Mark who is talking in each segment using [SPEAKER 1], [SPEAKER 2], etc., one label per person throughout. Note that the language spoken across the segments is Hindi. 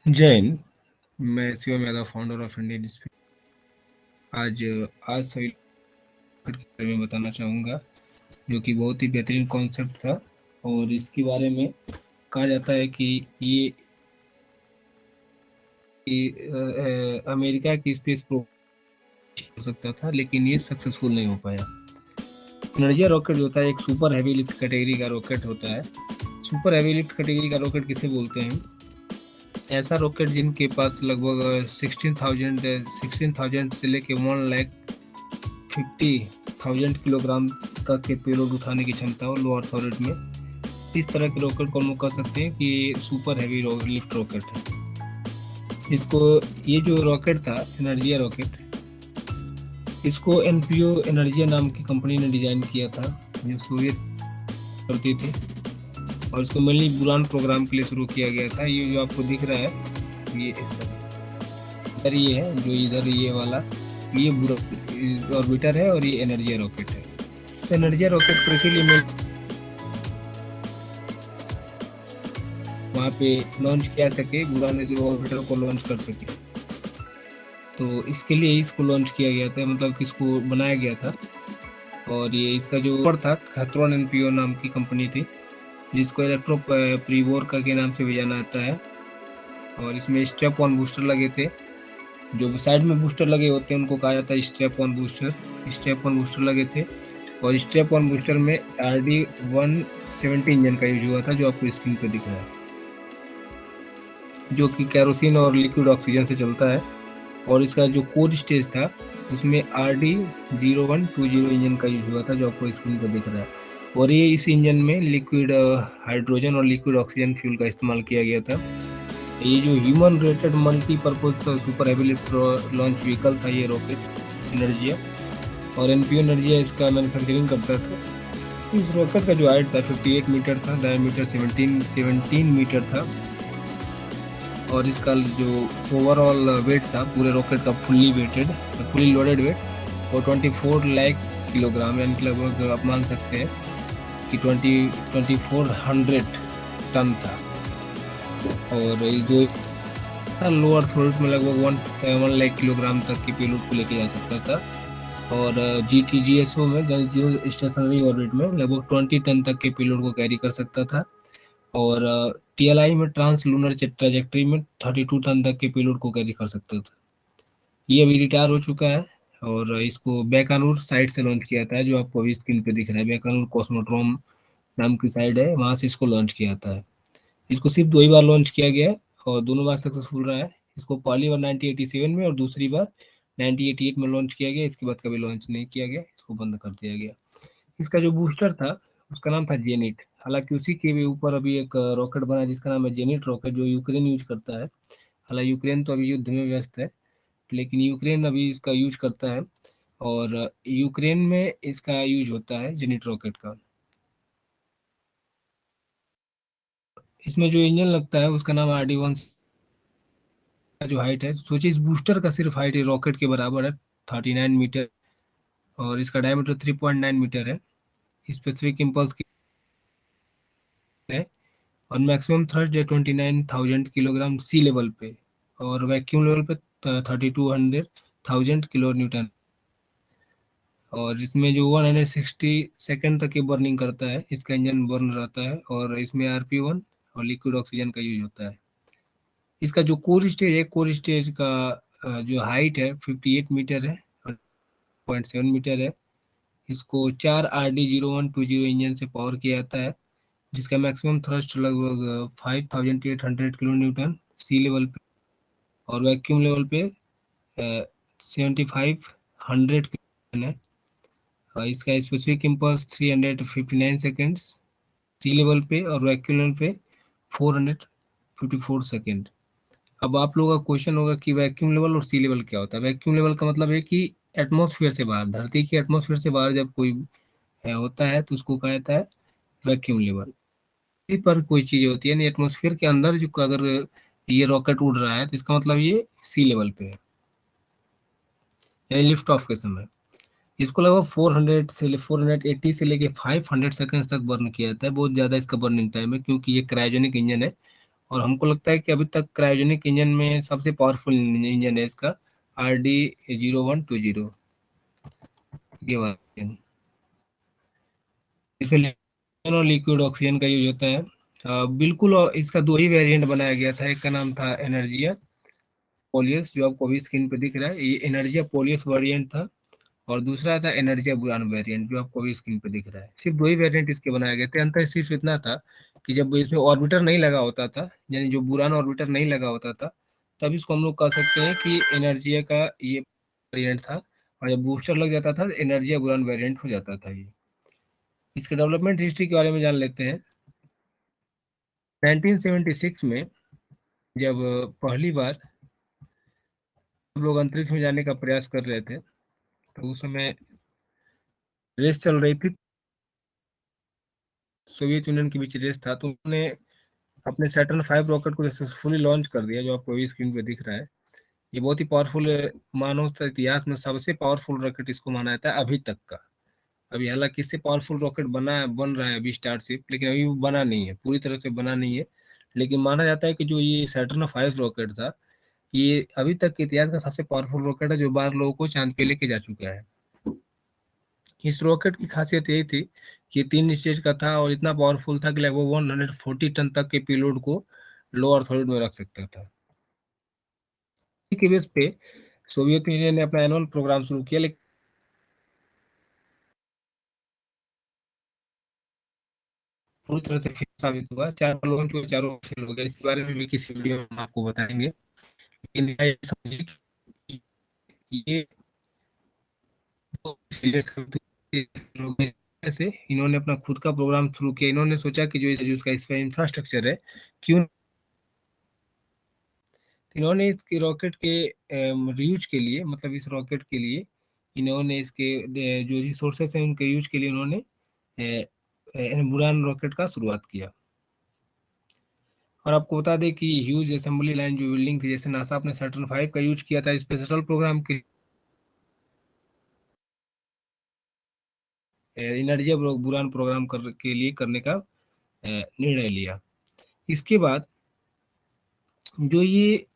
[SPEAKER 1] जय हिंद। मैं Shivam Yadav, founder of Indian space. आज आज सभी rocket के बारे में बताना चाहूँगा, जो कि बहुत ही बेहतरीन कॉन्सेप्ट था। और इसके बारे में कहा जाता है कि ये अमेरिका की स्पेस प्रोग्राम हो सकता था, लेकिन ये सक्सेसफुल नहीं हो पाया। एनर्जिया रॉकेट जो होता है एक सुपर हैवी लिफ्ट कैटेगरी का रॉकेट होता है। सुपर हैवी लिफ्ट कैटेगरी का रॉकेट किसे बोलते हैं? ऐसा रॉकेट जिनके पास लगभग 16,000 से लेके 1,50,000 किलोग्राम तक के पेलोड उठाने की क्षमता हो लो अर्थ ऑर्बिट में। इस तरह के रॉकेट को हम लोग कह सकते हैं कि सुपर हैवी लिफ्ट रॉकेट है। इसको ये जो रॉकेट था एनर्जिया रॉकेट, इसको एनपीओ एनर्जिया नाम की कंपनी ने डिजाइन किया था, जो सोवियत करती थी। और इसको मेनली बुरान प्रोग्राम के लिए शुरू किया गया था। ये जो आपको दिख रहा है, ये इधर ये है, जो इधर ये वाला, ये ऑर्बिटर है और ये एनर्जिया रॉकेट है। तो एनर्जिया रॉकेट को इसीलिए मैं वहाँ पे लॉन्च किया सके, बुरान जो ऑर्बिटर को लॉन्च कर सके, तो इसके लिए इसको लॉन्च किया गया था, मतलब कि इसको बनाया गया था। और ये इसका जो ऊपर था, खतरॉन एनपीओ नाम की कंपनी थी, जिसको इलेक्ट्रो प्रीवोर का के नाम से भी जाना जाता है। और इसमें स्ट्रैप ऑन बूस्टर लगे थे। जो साइड में बूस्टर लगे होते हैं उनको कहा जाता है strap on booster. Strap on booster लगे थे, और स्ट्रैप ऑन बूस्टर में RD-170 इंजन का यूज हुआ था, जो आपको स्क्रीन पर दिख रहा है, जो कि कैरोसिन और लिक्विड ऑक्सीजन से चलता है। और इसका जो कोर स्टेज था उसमें RD-0120 इंजन का यूज हुआ था, जो आपको स्क्रीन पर दिख रहा है। और ये इस इंजन में लिक्विड हाइड्रोजन और लिक्विड ऑक्सीजन फ्यूल का इस्तेमाल किया गया था। ये जो human rated multipurpose super heavy lift launch vehicle था ये रॉकेट एनर्जिया, और एनपीओ एनर्जिया इसका मैन्युफैक्चरिंग करता था। इस रॉकेट का जो हाइट था 58 मीटर था, डायमीटर 17 मीटर था। और इसका जो ओवरऑल वेट था पूरे रॉकेट का, फुली लोडेड वेट, वो 24 लाख किलोग्राम, यानी लगभग आप मान सकते हैं कि 2400 टन था। और जो लोअर थ्रोट में लगभग 1 लाख किलोग्राम तक की पेलोड को लेके जा सकता था। और GTGSO में जियो स्टेशनरी ऑर्बिट में लगभग 20 टन तक के पेलोड को कैरी कर सकता था। और TLI में ट्रांस लूनर ट्रैजेक्टरी में 32 टन तक के पेलोड को कैरी कर सकता था। ये अभी रिटायर हो चुका है, और इसको बैकानूर साइड से लॉन्च किया था, जो आपको अभी स्क्रीन पे दिख रहा है। बैकानूर कॉस्मोड्रोम नाम की साइड है, वहां से इसको लॉन्च किया था। इसको सिर्फ 2 ही बार लॉन्च किया गया है, और दोनों बार सक्सेसफुल रहा है। इसको पहली बार 1987 में और दूसरी बार 1988 में लॉन्च किया गया। इसके बाद कभी लॉन्च नहीं किया गया, इसको बंद कर दिया गया। इसका जो बूस्टर था उसका नाम था जेनिट। हालांकि उसी के भी ऊपर अभी एक रॉकेट बना जिसका नाम है जेनिट रॉकेट, जो यूक्रेन यूज करता है। हालांकि यूक्रेन तो अभी युद्ध में व्यस्त है, लेकिन यूक्रेन अभी इसका यूज करता है, और यूक्रेन में इसका यूज होता है जेनिट रॉकेट का। इसमें जो इंजन लगता है उसका नाम RD-1 का जो हाइट है, सोचिए इस बूस्टर का सिर्फ हाइट रॉकेट के बराबर है, 39 मीटर। और इसका डायमीटर 3.9 मीटर है। स्पेसिफिक इम्पल्स की है, और मैक्सिमम थ्रस्ट है 29,000 किलोग्राम सी लेवल पे, और वैक्यूम लेवल पे 32,000 किलो न्यूटन। और इसमें जो 160 सेकेंड तक की बर्निंग करता है, इसका इंजन बर्न रहता है। और इसमें RP1 और लिक्विड ऑक्सीजन का यूज होता है। इसका जो कोर स्टेज है, कोर स्टेज का जो हाइट है 58 मीटर है, 0.7 मीटर है। इसको 4 RD-0120 इंजन से पावर किया जाता है, जिसका मैक्सिमम थ्रस्ट लगभग 5,800 किलो न्यूटन सी लेवल पे, और वैक्यूम लेवल पे 7,500 है। और इसका स्पेसिफिक इम्पल्स 359 सेकेंड्स सी लेवल पे, और वैक्यूम लेवल पे 454 सेकेंड। अब आप लोगों का क्वेश्चन होगा कि वैक्यूम लेवल और सी लेवल क्या होता है? वैक्यूम लेवल का मतलब है कि एटमॉस्फेयर से बाहर, धरती की एटमॉस्फेयर से बाहर जब कोई होता है तो उसको कहा जाता है वैक्यूम लेवल। इसी पर कोई चीज होती है, नहीं एटमॉस्फेयर के अंदर जो अगर ये रॉकेट उड़ रहा है तो इसका मतलब ये सी लेवल पे है, यानी लिफ्ट ऑफ के समय। इसको लगभग 480 से लेके 500 सेकंड तक बर्न किया जाता है। बहुत ज़्यादा इसका बर्निंग टाइम है, क्योंकि ये क्रायोजेनिक इंजन है, और हमको लगता है कि अभी तक क्रायोजेनिक इंजन में सबसे पावरफुल इंजन है इसका RD0120 ये वाला। इसमें लिक्विड और लिक्विड ऑक्सीजन का यूज होता है। बिल्कुल, और इसका दो ही वेरिएंट बनाया गया था, एक का नाम था एनर्जिया पोलियस जो आपको अभी स्क्रीन पे दिख रहा है, ये एनर्जिया पोलियस वेरिएंट था। और दूसरा था एनर्जिया बुरान वेरिएंट जो आपको अभी स्क्रीन पे दिख रहा है। सिर्फ दो ही वेरिएंट इसके बनाए गए थे। अंतर सिर्फ इतना था कि जब इसमें ऑर्बिटर नहीं लगा होता था, यानी जो बुरान ऑर्बिटर नहीं लगा होता था, तब इसको हम लोग कह सकते हैं कि एनर्जिया का ये वेरिएंट था। और जब बूस्टर लग जाता था एनर्जिया बुरान वेरिएंट हो जाता था ये। इसके डेवलपमेंट हिस्ट्री के बारे में जान लेते हैं। 1976 में जब पहली बार हम लोग अंतरिक्ष में जाने का प्रयास कर रहे थे, तो उस समय रेस चल रही थी, सोवियत यूनियन के बीच रेस था। तो उन्होंने अपने सैटर्न 5 रॉकेट को सक्सेसफुली लॉन्च कर दिया, जो आपको अभी स्क्रीन पे दिख रहा है। ये बहुत ही पावरफुल, मानव इतिहास में सबसे पावरफुल रॉकेट इसको माना जाता है अभी तक का। अभी हालांकि इससे पावरफुल रॉकेट बन रहा है अभी स्टारशिप, लेकिन अभी वो बना नहीं है, पूरी तरह से बना नहीं है। लेकिन माना जाता है कि जो ये सैटर्न 5 रॉकेट था, ये अभी तक के इतिहास का सबसे पावरफुल रॉकेट है, जो 12 लोगों को चांद पे लेके जा चुका है। इस रॉकेट की खासियत यही थी कि 3 स्टेज का था और इतना पावरफुल था कि लगभग 140 टन तक के पेलोड को लो अर्थ ऑर्बिट में रख सकता था। इसी के बेस पे सोवियत यूनियन ने अपना एनुअल प्रोग्राम शुरू किया, लेकिन पूरी तरह से फेल साबित हुआ। चार लॉन्च हुए, चारों फेल हो गए। इसके बारे में भी किसी वीडियो में हम आपको बताएंगे। लेकिन ये समझिए कि ये से इन्होंने अपना खुद का प्रोग्राम शुरू किया। इन्होंने सोचा कि जो इसका इसका इंफ्रास्ट्रक्चर है, क्यों इन्होंने इसके रॉकेट के रीयूज के लिए, मतलब इस रॉकेट के लिए इन्होंने इसके जो रिसोर्सेस हैं उनके यूज के लिए उन्होंने बुरान रॉकेट का शुरुआत किया। और आपको बता दें कि ह्यूज असेंबली लाइन जो बिल्डिंग थी, जैसे नासा अपने सैटर्न 5 का यूज किया था स्पेस शटल प्रोग्राम के एनर्जी बुरान प्रोग्राम के लिए करने का निर्णय लिया। इसके बाद जो ये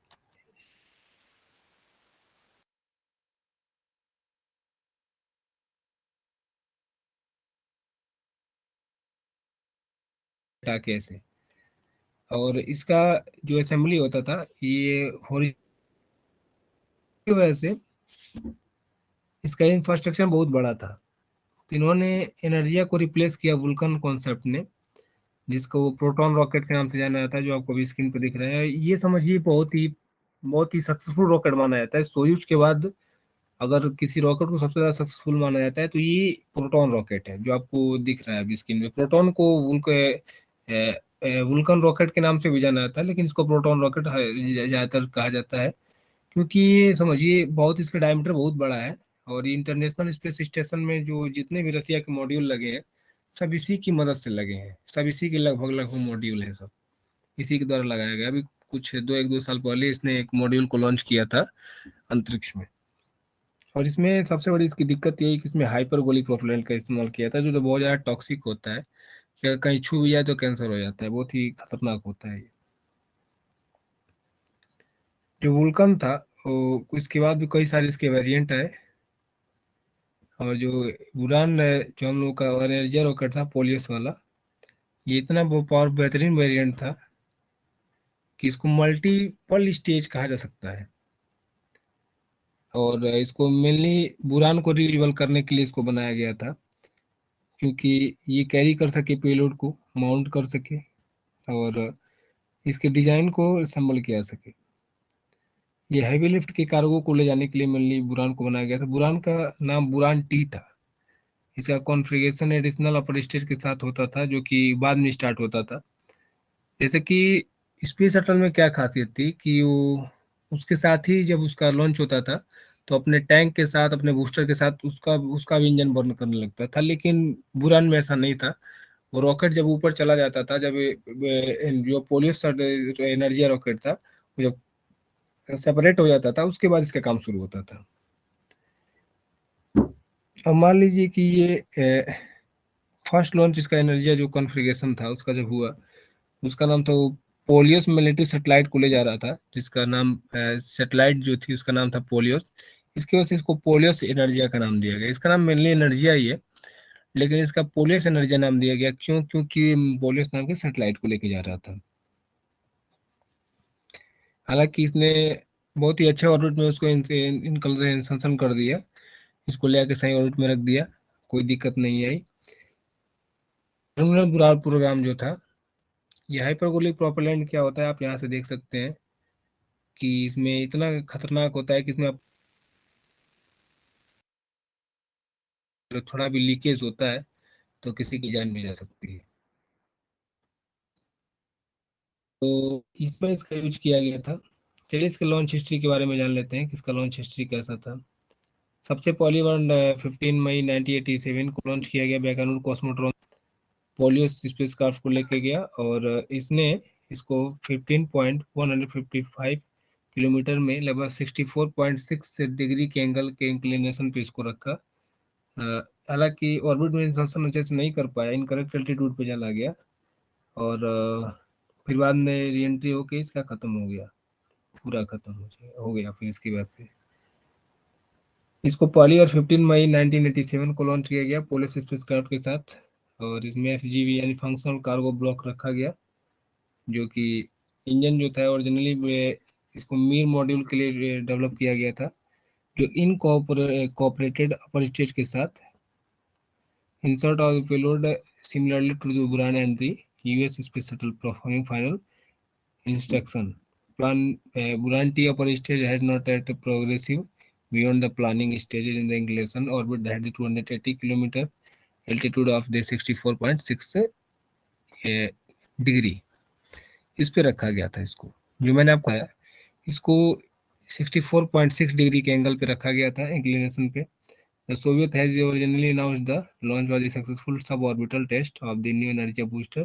[SPEAKER 1] टाके ऐसे, और इसका जो असेंबली होता था ये हॉरिजॉन्टल की वजह से इसका इंफ्रास्ट्रक्चर बहुत बड़ा था। तो इन्होंने एनर्जिया को रिप्लेस किया वुल्कन कॉन्सेप्ट ने, जिसको प्रोटॉन रॉकेट के नाम से जाना जाता है, जो आपको भी स्क्रीन पे दिख रहे हैं। ये समझिए बहुत ही सक्सेसफुल रॉकेट माना जाता है। सोयूज के बाद अगर किसी रॉकेट को सबसे ज्यादा सक्सेसफुल माना जाता है तो ये प्रोटॉन रॉकेट है, जो आपको दिख रहा है अभी स्क्रीन पे। प्रोटॉन को वुल्कन रॉकेट के नाम से भी जाना जाता है, लेकिन इसको प्रोटॉन रॉकेट ज्यादातर कहा जाता है, क्योंकि ये समझिए बहुत इसका डायमीटर बहुत बड़ा है। और ये इंटरनेशनल स्पेस स्टेशन में जो जितने भी रसिया के मॉड्यूल लगे हैं, सब इसी की मदद से लगे हैं। सब इसी के लगभग लगभग मॉड्यूल हैं, सब इसी के द्वारा लगाया गया। अभी कुछ 2 साल पहले इसने एक मॉड्यूल को लॉन्च किया था अंतरिक्ष में। और इसमें सबसे बड़ी इसकी दिक्कत यही कि इसमें हाइपरबोलिक प्रोपेलेंट का इस्तेमाल किया था, जो तो बहुत ज़्यादा टॉक्सिक होता है कि अगर कहीं छू भी जाए तो कैंसर हो जाता है, बहुत ही खतरनाक होता है ये। जो वुल्कन था, वो इसके बाद भी कई सारे इसके वेरिएंट आए। और जो उड़ान जो हम लोग का एनर्जिया रॉकेट था पोलियस वाला, ये इतना वो पावर बेहतरीन वेरिएंट था कि इसको मल्टीपल स्टेज कहा जा सकता है। और इसको मेनली बुरान को रीयूजेबल करने के लिए इसको बनाया गया था, क्योंकि ये कैरी कर सके पेलोड को, माउंट कर सके, और इसके डिजाइन को असेंबल किया जा सके। ये हैवी लिफ्ट के कार्गो को ले जाने के लिए मेनली बुरान को बनाया गया था। बुरान का नाम बुरान-T था। इसका कॉन्फ़िगरेशन एडिशनल अपर स्टेज के साथ होता था, जो कि बाद में स्टार्ट होता था। जैसे कि स्पेस शटल में क्या खासियत थी कि वो उसके साथ ही जब उसका लॉन्च होता था, तो अपने टैंक के साथ, अपने बूस्टर के साथ उसका उसका भी इंजन बर्न करने लगता था। लेकिन बुरान में ऐसा नहीं था। वो रॉकेट जब ऊपर चला जाता था, जब जो पोलियस एनर्जिया रॉकेट था, वो जब सेपरेट हो जाता था, उसके बाद इसका काम शुरू होता था। अब मान लीजिए कि ये फर्स्ट लॉन्च इसका एनर्जिया जो कॉन्फ़िगरेशन था उसका जब हुआ, उसका नाम था पोलियोस मिलिट्री सैटेलाइट को ले जा रहा था, जिसका नाम सैटेलाइट जो थी उसका नाम था पोलियोस। इसकी वजह से इसको पोलियोस एनर्जिया का नाम दिया गया। इसका नाम मेनली एनर्जिया ही है, लेकिन इसका पोलियोस एनर्जिया नाम दिया गया क्यों? क्योंकि पोलियोस नाम के सैटेलाइट को लेके जा रहा था। हालांकि इसने बहुत ही अच्छे ऑर्बिट में उसको इंसर्शन कर दिया, इसको ले आके सही ऑर्बिट में रख दिया, कोई दिक्कत नहीं आई। टर्मिनल बुरार प्रोग्राम जो था, ये हाइपरगोलिक प्रोपेलेंट क्या होता है आप यहाँ से देख सकते हैं कि इसमें इतना खतरनाक होता है कि इसमें थोड़ा भी लीकेज होता है तो किसी की जान भी जा सकती है। तो इसमें इसका यूज किया गया था। चलिए इसके लॉन्च हिस्ट्री के बारे में जान लेते हैं कि इसका लॉन्च हिस्ट्री कैसा था। सबसे पहली बार 15 मई 1987 को लॉन्च किया गया बैकानूर कॉस्मोड्रोम। पोलियोस स्पेसक्राफ्ट को लेके गया और इसने इसको 15.155 किलोमीटर में लगभग 64.6 डिग्री के एंगल के इंक्लिनेशन पे इसको रखा। हालांकि ऑर्बिट में इंसर्शन अच्छे से नहीं कर पाया, इनकरेक्ट एल्टीट्यूड पे चला गया और फिर बाद में री एंट्री होके इसका खत्म हो गया, पूरा खत्म हो गया। फिर इसके बाद से इसको पहली और 15 मई 1987 को लॉन्च किया गया पोलिस स्पेसक्राफ्ट के साथ, और इसमें एफजीवी यानी फंक्शनल कार्गो ब्लॉक रखा गया, जो कि इंजन जो था ओरिजिनली इसको मीर मॉड्यूल के लिए डेवलप किया गया था, जो इन कोऑपरेटेड अपर स्टेज के साथ insert of the payload similarly to the Buran and the US space shuttle performing final instruction. Buran T upper stage had not yet progressive beyond the planning stages in the inclination orbit that had the 280 kilometer altitude of the 64.6 degree इस पे रखा गया था। इसको जो मैंने आपको बताया, इसको 64.6 डिग्री के एंगल पे रखा गया था इंक्लिनेशन पे। The Soviet has originally announced the launch was the successful suborbital test of the new energy booster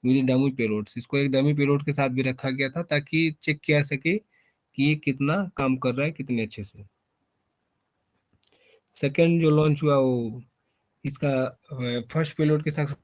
[SPEAKER 1] with dummy payloads। इसको एक डमी पेलोड के साथ भी रखा गया था ताकि चेक किया सके कि ये कितना काम कर रहा है, कितने अच्छे से। सेकेंड जो लॉन्च हुआ वो इसका फर्स्ट पेलोड के साथ